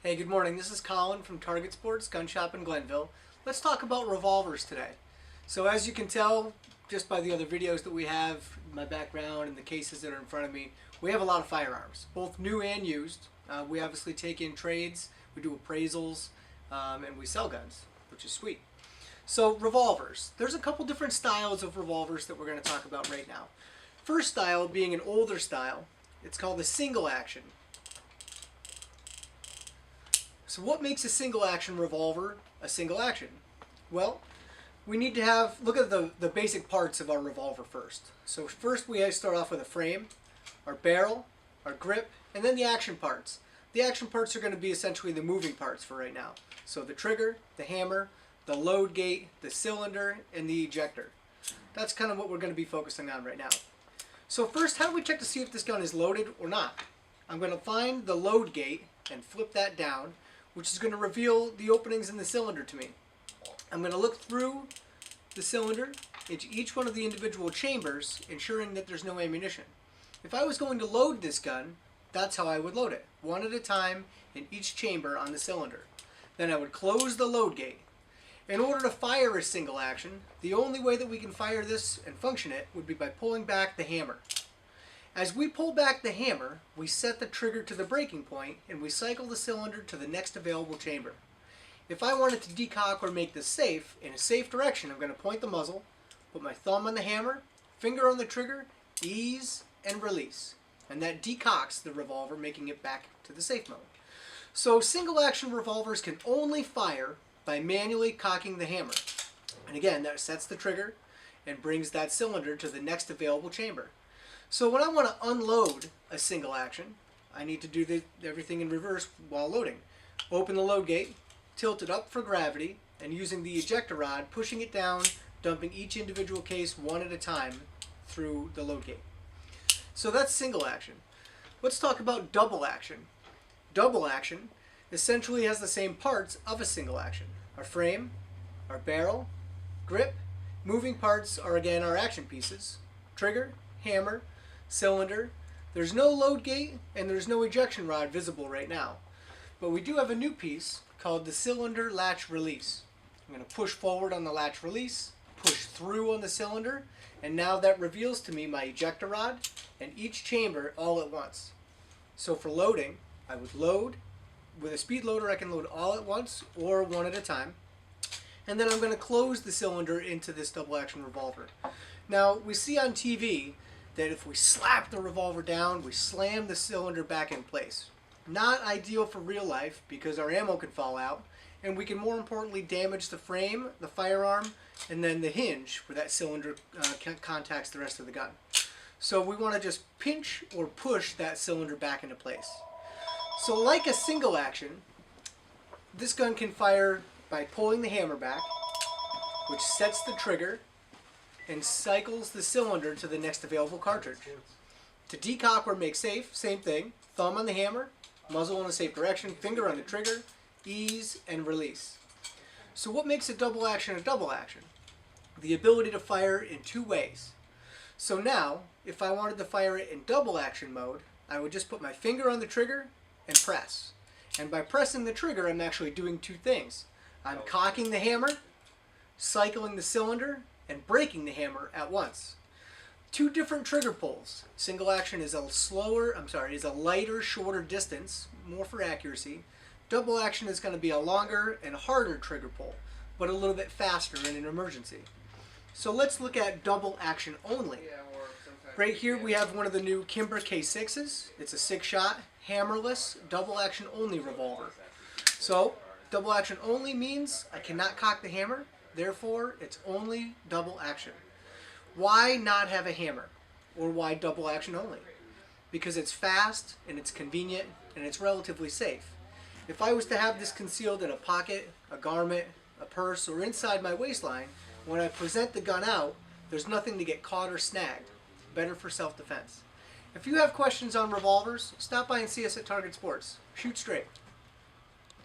Hey, good morning. This is Colin from Target Sports Gun Shop in Glenville. Let's talk about revolvers today. So as you can tell, just by the other videos that we have, my background and the cases that are in front of me, we have a lot of firearms, both new and used. We obviously take in trades, we do appraisals, and we sell guns, which is sweet. So revolvers. There's a couple different styles of revolvers that we're going to talk about right now. First style being an older style. It's called the single action. So what makes a single action revolver a single action? Well, we need to look at the basic parts of our revolver first. So first we start off with a frame, our barrel, our grip, and then the action parts. The action parts are going to be essentially the moving parts for right now. So the trigger, the hammer, the load gate, the cylinder, and the ejector. That's kind of what we're going to be focusing on right now. So first, how do we check to see if this gun is loaded or not? I'm going to find the load gate and flip that down, which is going to reveal the openings in the cylinder to me. I'm going to look through the cylinder into each one of the individual chambers, ensuring that there's no ammunition. If I was going to load this gun, that's how I would load it, one at a time in each chamber on the cylinder. Then I would close the load gate. In order to fire a single action, the only way that we can fire this and function it would be by pulling back the hammer. As we pull back the hammer, we set the trigger to the breaking point and we cycle the cylinder to the next available chamber. If I wanted to decock or make this safe, in a safe direction, I'm going to point the muzzle, put my thumb on the hammer, finger on the trigger, ease, and release. And that decocks the revolver, making it back to the safe mode. So single action revolvers can only fire by manually cocking the hammer. And again, that sets the trigger and brings that cylinder to the next available chamber. So when I want to unload a single action, I need to do everything in reverse while loading. Open the load gate, tilt it up for gravity, and using the ejector rod, pushing it down, dumping each individual case one at a time through the load gate. So that's single action. Let's talk about double action. Double action essentially has the same parts of a single action. Our frame, our barrel, grip. Moving parts are again our action pieces. Trigger, hammer, cylinder. There's no load gate and there's no ejection rod visible right now. But we do have a new piece called the cylinder latch release. I'm going to push forward on the latch release, push through on the cylinder, and now that reveals to me my ejector rod and each chamber all at once. So for loading, I would load. With a speed loader, I can load all at once or one at a time. And then I'm going to close the cylinder into this double action revolver. Now, we see on TV that if we slap the revolver down, we slam the cylinder back in place. Not ideal for real life because our ammo can fall out, and we can more importantly damage the frame, the firearm, and then the hinge where that cylinder contacts the rest of the gun. So we want to just pinch or push that cylinder back into place. So like a single action, this gun can fire by pulling the hammer back, which sets the trigger and cycles the cylinder to the next available cartridge. To decock or make safe, same thing. Thumb on the hammer, muzzle in a safe direction, finger on the trigger, ease, and release. So what makes a double action a double action? The ability to fire in two ways. So now, if I wanted to fire it in double action mode, I would just put my finger on the trigger and press. And by pressing the trigger, I'm actually doing two things. I'm cocking the hammer, cycling the cylinder, and breaking the hammer at once. Two different trigger pulls. Single action is a lighter, shorter distance, more for accuracy. Double action is going to be a longer and harder trigger pull, but a little bit faster in an emergency. So let's look at double action only. Right here we have one of the new Kimber K6s. It's a 6-shot, hammerless, double action only revolver. So double action only means I cannot cock the hammer. Therefore, it's only double action. Why not have a hammer? Or why double action only? Because it's fast, and it's convenient, and it's relatively safe. If I was to have this concealed in a pocket, a garment, a purse, or inside my waistline, when I present the gun out, there's nothing to get caught or snagged. Better for self-defense. If you have questions on revolvers, stop by and see us at Target Sports. Shoot straight.